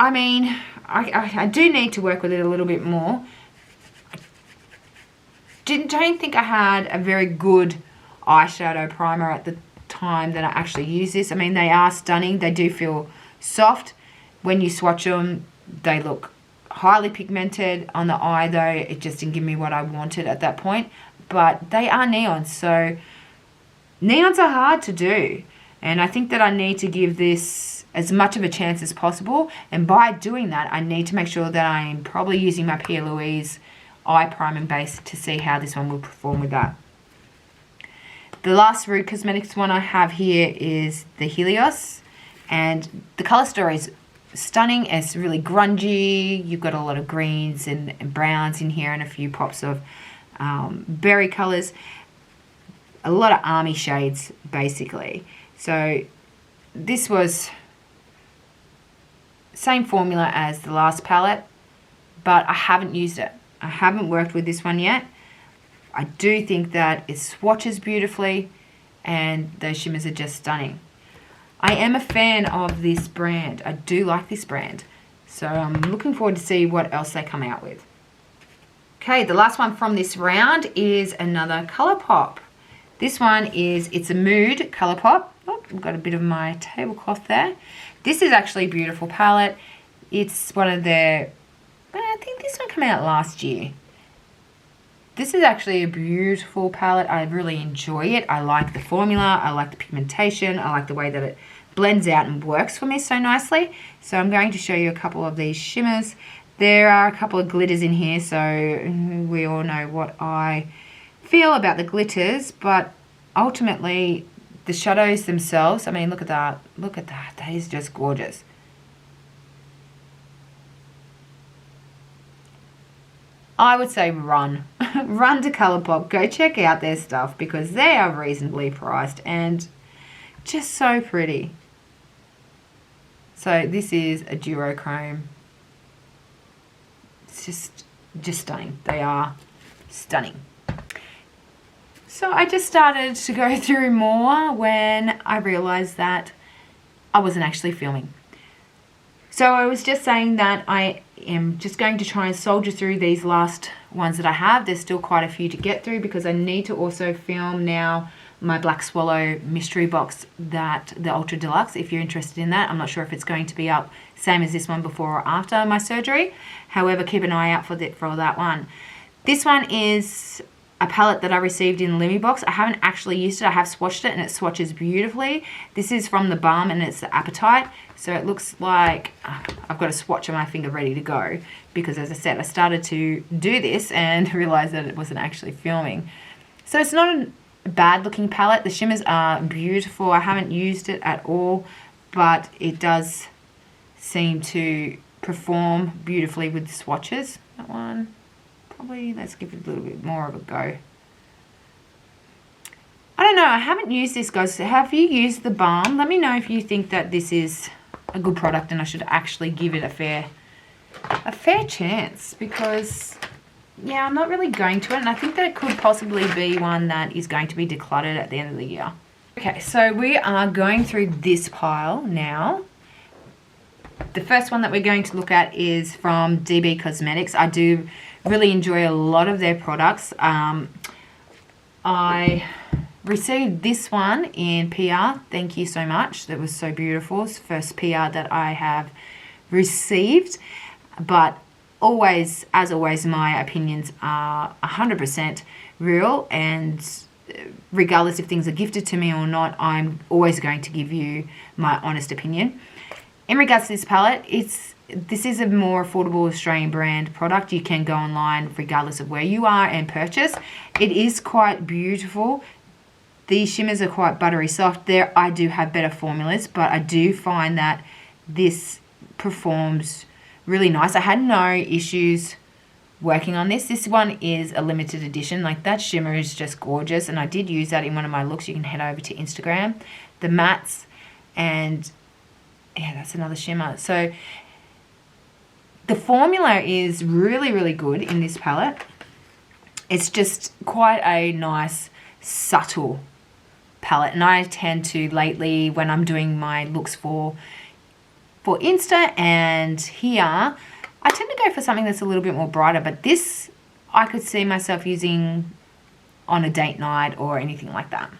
I mean, I do need to work with it a little bit more. Don't think I had a very good eyeshadow primer at the time that I actually used this. I mean, they are stunning. They do feel soft. When you swatch them, they look highly pigmented. On the eye though, it just didn't give me what I wanted at that point. But they are neons, so neons are hard to do. And I think that I need to give this as much of a chance as possible. And by doing that, I need to make sure that I'm probably using my P. Louise eye priming base to see how this one will perform with that. The last Rude Cosmetics one I have here is the Helios. And the colour story is stunning. It's really grungy. You've got a lot of greens and browns in here and a few pops of berry colours. A lot of army shades, basically. So this was same formula as the last palette, but I haven't used it. I haven't worked with this one yet. I do think that it swatches beautifully and those shimmers are just stunning. I am a fan of this brand. I do like this brand. So I'm looking forward to see what else they come out with. Okay, the last one from this round is another ColourPop. This one is, it's a Mood ColourPop. Oh, I've got a bit of my tablecloth there. This is actually a beautiful palette. It's one of their, I think this one came out last year. This is actually a beautiful palette. I really enjoy it. I like the formula. I like the pigmentation. I like the way that it blends out and works for me so nicely. So I'm going to show you a couple of these shimmers. There are a couple of glitters in here, so we all know what I feel about the glitters, but ultimately the shadows themselves, I mean, look at that. Look at that. That is just gorgeous. I would say run. Run to ColourPop. Go check out their stuff because they are reasonably priced and just so pretty. So this is a duochrome. It's just stunning. They are stunning. So I just started to go through more when I realized that I wasn't actually filming. So I was just saying that I am just going to try and soldier through these last ones that I have. There's still quite a few to get through because I need to also film now my Black Swallow mystery box, that the Ultra Deluxe, if you're interested in that. I'm not sure if it's going to be up same as this one before or after my surgery. However, keep an eye out for that one. This one is a palette that I received in the Limi box. I haven't actually used it. I have swatched it and it swatches beautifully. This is from the Balm and it's the Appetite. So it looks like I've got a swatch on my finger ready to go because, as I said, I started to do this and realized that it wasn't actually filming. So it's not a bad looking palette. The shimmers are beautiful. I haven't used it at all, but it does seem to perform beautifully with the swatches. That one, probably, let's give it a little bit more of a go. I don't know, I haven't used this, guys. Have you used the Balm? Let me know if you think that this is a good product and I should actually give it a fair chance, because yeah, I'm not really going to it, and I think that it could possibly be one that is going to be decluttered at the end of the year. Okay, so we are going through this pile now. The first one that we're going to look at is from OXX Cosmetics. I do really enjoy a lot of their products. I received this one in PR. Thank you so much. That was so beautiful. It's the first PR that I have received. But always, as always, my opinions are 100% real, and regardless if things are gifted to me or not, I'm always going to give you my honest opinion. In regards to this palette, this is a more affordable Australian brand product. You can go online regardless of where you are and purchase. It is quite beautiful. These shimmers are quite buttery soft. There, I do have better formulas, but I do find that this performs really nice. I had no issues working on this. This one is a limited edition. Like, that shimmer is just gorgeous, and I did use that in one of my looks. You can head over to Instagram. The mattes, and yeah, that's another shimmer. So the formula is really, really good in this palette. It's just quite a nice, subtle palette, and I tend to lately, when I'm doing my looks for Insta and here, I tend to go for something that's a little bit more brighter, but this I could see myself using on a date night or anything like that.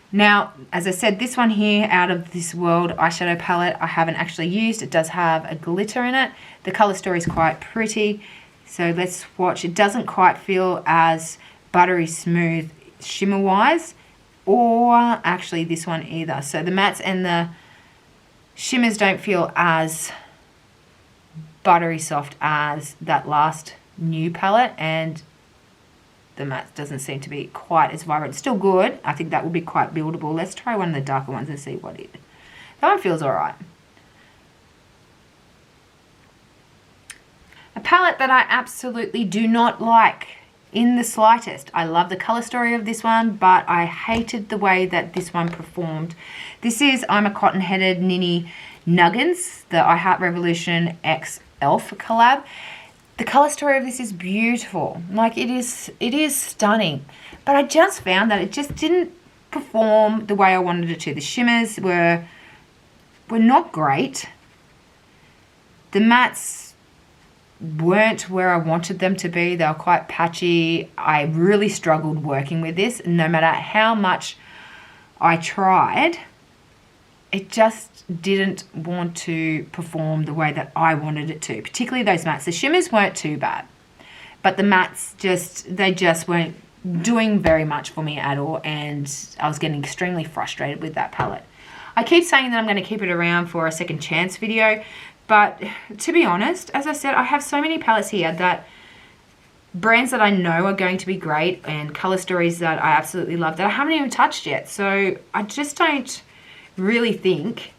Now, as I said, this one here, Out of This World eyeshadow palette, I haven't actually used. It does have a glitter in it. The color story is quite pretty, so let's swatch. It doesn't quite feel as buttery smooth shimmer wise, or actually this one either. So the mattes and the shimmers don't feel as buttery soft as that last new palette, and the matte doesn't seem to be quite as vibrant. Still good. I think that will be quite buildable. Let's try one of the darker ones and see what it... That one feels alright. A palette that I absolutely do not like in the slightest. I love the color story of this one, but I hated the way that this one performed. This is I'm a Cotton-Headed Ninny Nuggins, the I Heart Revolution X Elf collab. The color story of this is beautiful. Like, it is stunning. But I just found that it just didn't perform the way I wanted it to. The shimmers were not great. The mattes weren't where I wanted them to be. They were quite patchy. I really struggled working with this. No matter how much I tried, it just didn't want to perform the way that I wanted it to, particularly those mattes. The shimmers weren't too bad, but the mattes they just weren't doing very much for me at all, and I was getting extremely frustrated with that palette. I keep saying that I'm going to keep it around for a second chance video, but to be honest, as I said, I have so many palettes here that brands that I know are going to be great and color stories that I absolutely love that I haven't even touched yet. So I just don't really think,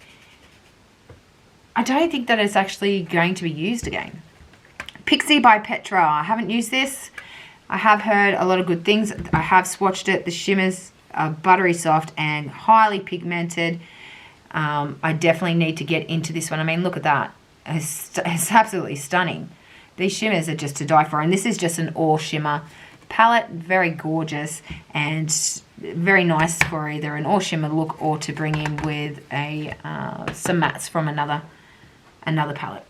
I don't think that it's actually going to be used again. Pixie by Petra. I haven't used this. I have heard a lot of good things. I have swatched it. The shimmers are buttery soft and highly pigmented. I definitely need to get into this one. I mean, look at that. It's absolutely stunning. These shimmers are just to die for. And this is just an all shimmer palette. Very gorgeous and very nice for either an all shimmer look or to bring in with a some mattes from another another palette.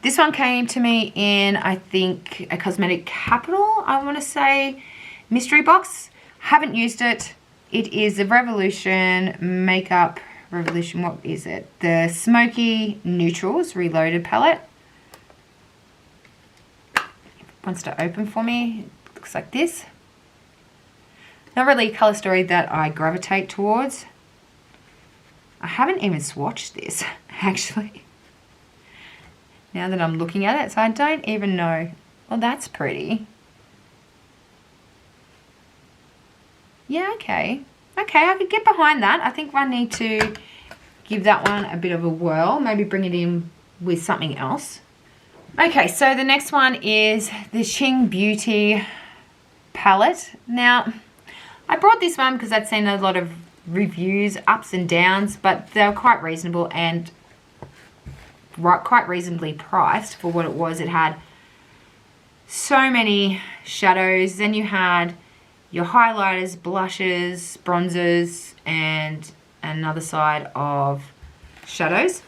This one came to me in, I think, a Cosmetic Capital, I want to say, mystery box. Haven't used it. It is the Revolution Makeup, Revolution, what is it? The Smoky Neutrals Reloaded palette. Wants to open for me. It looks like this. Not really a colour story that I gravitate towards. I haven't even swatched this, actually. Now that I'm looking at it, so I don't even know. Well, that's pretty. Yeah, okay. Okay, I could get behind that. I think I need to give that one a bit of a whirl. Maybe bring it in with something else. Okay, so the next one is the Shing Beauty palette. Now, I brought this one because I'd seen a lot of reviews, ups and downs, but they were quite reasonable and quite reasonably priced for what it was. It had so many shadows. Then you had your highlighters, blushes, bronzers, and another side of shadows.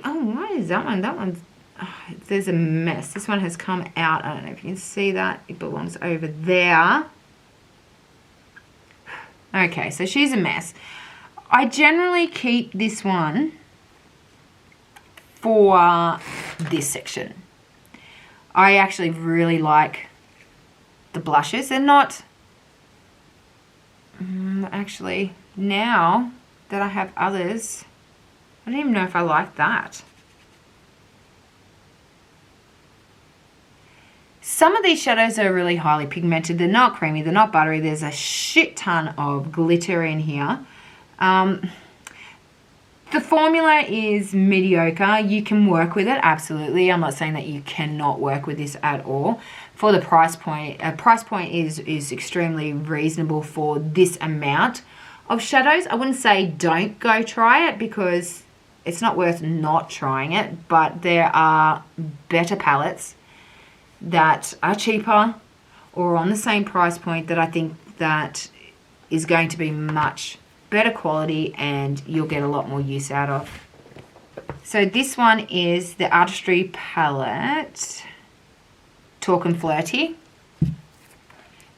Oh, what is that one? That one's, there's a mess. This one has come out. I don't know if you can see that. It belongs over there. Okay, so she's a mess. I generally keep this one for this section. I actually really like the blushes. They're not, actually, now that I have others, I don't even know if I like that. Some of these shadows are really highly pigmented. They're not creamy, they're not buttery. There's a shit ton of glitter in here. The formula is mediocre. You can work with it, absolutely. I'm not saying that you cannot work with this at all. For the price point, price point is extremely reasonable for this amount of shadows. I wouldn't say don't go try it because it's not worth not trying it, but there are better palettes that are cheaper or on the same price point that I think that is going to be much better quality and you'll get a lot more use out of. So this one is the Artistry palette, Talk and Flirty.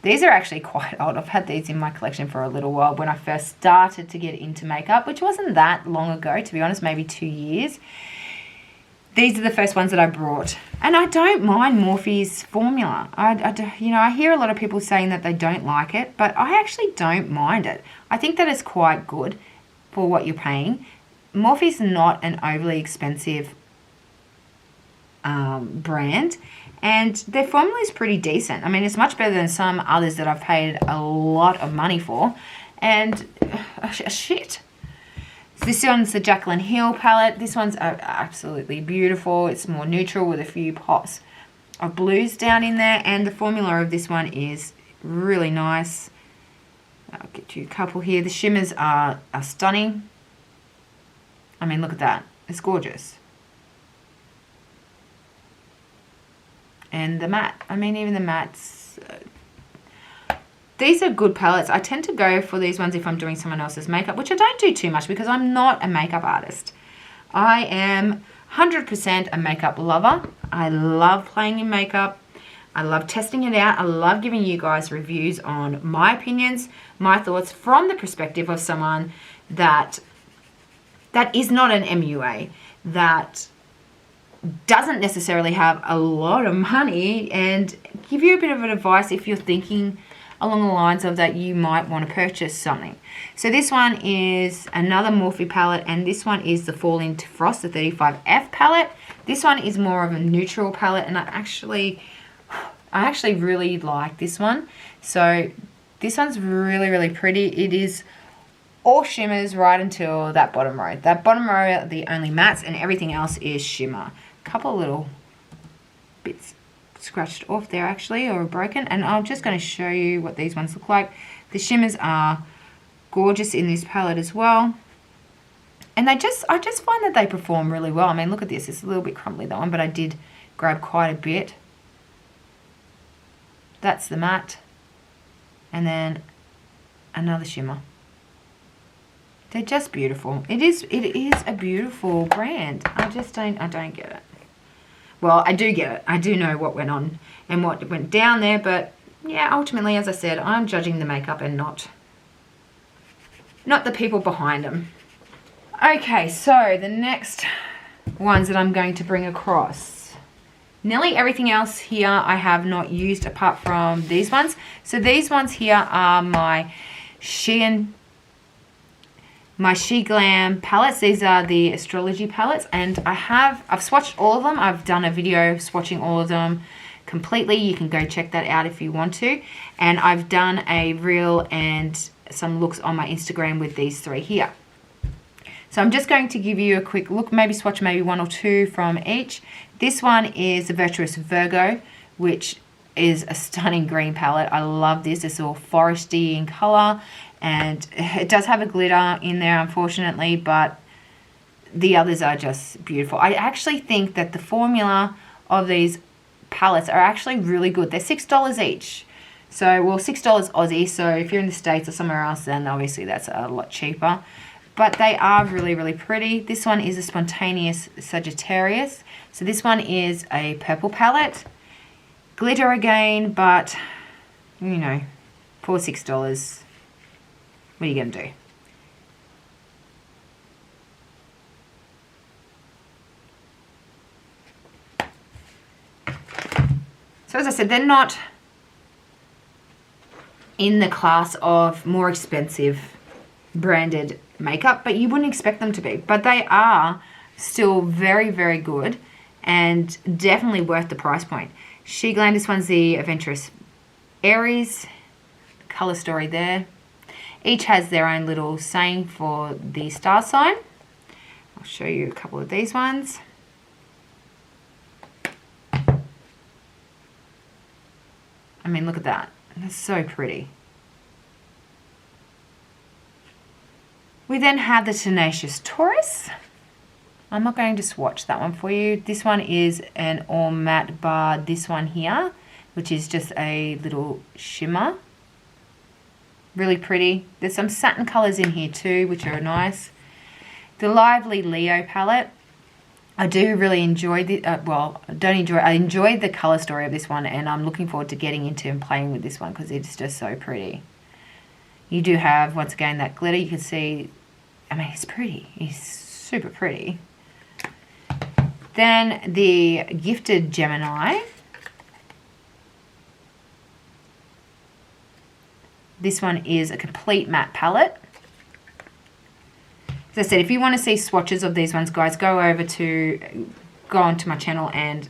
These are actually quite old. I've had these in my collection for a little while when I first started to get into makeup, which wasn't that long ago, to be honest, maybe 2 years. These are the first ones that I brought. And I don't mind Morphe's formula. I hear a lot of people saying that they don't like it, but I actually don't mind it. I think that it's quite good for what you're paying. Morphe's not an overly expensive brand, and their formula is pretty decent. I mean, it's much better than some others that I've paid a lot of money for, and shit. This one's the Jaclyn Hill palette. This one's absolutely beautiful. It's more neutral with a few pops of blues down in there, and the formula of this one is really nice. I'll get you a couple here. The shimmers are stunning. I mean, look at that. It's gorgeous. And the matte. I mean, even the mattes. These are good palettes. I tend to go for these ones if I'm doing someone else's makeup, which I don't do too much because I'm not a makeup artist. I am 100% a makeup lover. I love playing in makeup. I love testing it out. I love giving you guys reviews on my opinions, my thoughts from the perspective of someone that is not an MUA, that doesn't necessarily have a lot of money, and give you a bit of an advice if you're thinking along the lines of that you might want to purchase something. So this one is another Morphe palette, and this one is the Fall Into Frost, the 35F palette. This one is more of a neutral palette, and I actually really like this one. So this one's really, really pretty. It is all shimmers right until that bottom row. That bottom row are the only mattes, and everything else is shimmer. A couple of little bits scratched off there actually, or broken, and I'm just going to show you what these ones look like. The shimmers are gorgeous in this palette as well, and I just find that they perform really well. I mean, look at this. It's a little bit crumbly, that one, but I did grab quite a bit. That's the matte, and then another shimmer. They're just beautiful. It is a beautiful brand. I don't get it. Well, I do get it. I do know what went on and what went down there, but yeah, ultimately, as I said, I'm judging the makeup and not the people behind them. Okay, so the next ones that I'm going to bring across. Nearly everything else here I have not used apart from these ones. So these ones here are my She Glam palettes. These are the astrology palettes, and I've swatched all of them. I've done a video swatching all of them completely. You can go check that out if you want to. And I've done a reel and some looks on my Instagram with these three here. So I'm just going to give you a quick look, maybe swatch maybe one or two from each. This one is the Virtuous Virgo, which is a stunning green palette. I love this. It's all foresty in color, and it does have a glitter in there, unfortunately, but the others are just beautiful. I actually think that the formula of these palettes are actually really good. They're $6 each. So, well, $6 Aussie. So if you're in the States or somewhere else, then obviously that's a lot cheaper. But they are really, really pretty. This one is a Spontaneous Sagittarius. So this one is a purple palette. Glitter again, but, you know, for $6, what are you going to do? So as I said, they're not in the class of more expensive branded makeup, but you wouldn't expect them to be. But they are still very, very good and definitely worth the price point. She Glam, this one's the Adventurous Aries. Color story there. Each has their own little saying for the star sign. I'll show you a couple of these ones. I mean, look at that. That's so pretty. We then have the Tenacious Taurus. I'm not going to swatch that one for you. This one is an all matte bar. This one here, which is just a little shimmer. Really pretty. There's some satin colors in here too, which are nice. The Lively Leo palette. I do really enjoy the, I enjoyed the color story of this one, and I'm looking forward to getting into and playing with this one because it's just so pretty. You do have, once again, that glitter. You can see, I mean, it's pretty. It's super pretty. Then the Gifted Gemini. This one is a complete matte palette. As I said, if you want to see swatches of these ones, guys, go onto my channel and